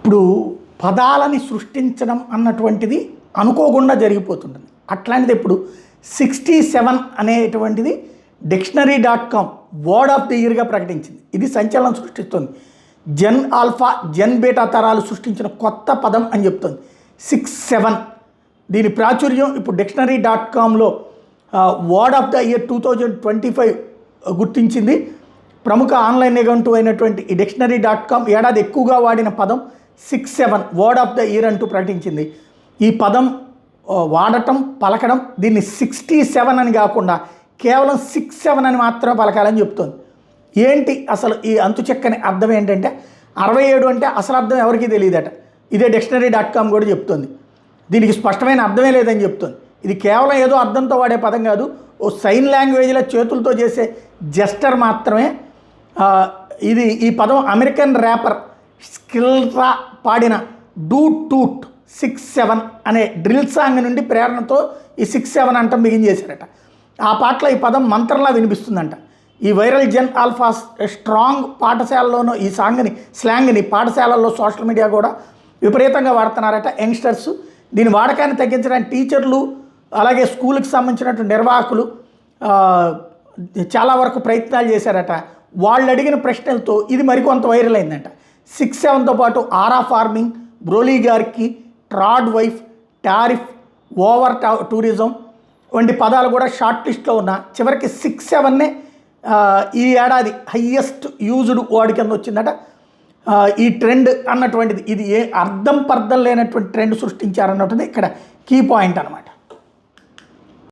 ఇప్పుడు పదాలని సృష్టించడం అన్నటువంటిది అనుకోకుండా జరిగిపోతుంటుంది. అట్లాంటిది ఇప్పుడు 67 అనేటువంటిది డిక్షనరీ.com వర్డ్ ఆఫ్ ది ఇయర్గా ప్రకటించింది. ఇది సంచలనం సృష్టిస్తుంది. జెన్ ఆల్ఫా జెన్ బీటా తరాలు సృష్టించిన కొత్త పదం అని చెప్తుంది 67. దీని ప్రాచుర్యం ఇప్పుడు డిక్షనరీ.comలో వర్డ్ ఆఫ్ ద ఇయర్ 2025 గుర్తించింది. ప్రముఖ ఆన్లైన్ నిఘంటు అయినటువంటి ఈ డిక్షనరీ.com ఏడాది ఎక్కువగా వాడిన పదం 67 వర్డ్ ఆఫ్ ద ఇయర్ అంటూ ప్రకటించింది. ఈ పదం వాడటం పలకడం దీన్ని 67 అని కాకుండా కేవలం 67 అని మాత్రమే పలకాలని చెప్తుంది. ఏంటి అసలు ఈ అంతుచెక్కని అర్థం ఏంటంటే 67 అంటే అసలు అర్థం ఎవరికీ తెలియదట. ఇదే డిక్షనరీ.com కూడా చెప్తుంది. దీనికి స్పష్టమైన అర్థమే లేదని చెప్తుంది. ఇది కేవలం ఏదో అర్థంతో వాడే పదం కాదు, ఓ సైన్ లాంగ్వేజ్లో చేతులతో చేసే జెస్టర్ మాత్రమే. ఈ పదం అమెరికన్ ర్యాపర్ స్కిల్రా పాడిన డూ టూట్ 67 అనే డ్రిల్ సాంగ్ నుండి ప్రేరణతో ఈ 67 అంటం బిగించేశారట. ఆ పాటలో ఈ పదం మంత్రంలా వినిపిస్తుందంట. ఈ వైరల్ జెన్ ఆల్ఫా స్ట్రాంగ్ పాఠశాలలోనూ ఈ స్లాంగ్ని పాఠశాలల్లో సోషల్ మీడియా కూడా విపరీతంగా వాడుతున్నారట యంగ్స్టర్స్. దీని వాడకాన్ని తగ్గించడానికి టీచర్లు అలాగే స్కూల్కి సంబంధించినటువంటి నిర్వాహకులు చాలా వరకు ప్రయత్నాలు చేశారట. వాళ్ళు అడిగిన ప్రశ్నలతో ఇది మరికొంత వైరల్ అయిందంట. 67తో పాటు aura farming, broligarchy, tradwife, tariff, over tourism వంటి పదాలు కూడా షార్ట్ లిస్ట్లో ఉన్న చివరికి 67నే ఈ ఏడాది హయ్యెస్ట్ యూజ్డ్ వర్డ్ కింద వచ్చిందట. ఈ ట్రెండ్ అన్నటువంటిది ఇది ఏ అర్థం పర్థం లేనటువంటి ట్రెండ్ సృష్టించారన్నటువంటిది ఇక్కడ కీ పాయింట్ అనమాట.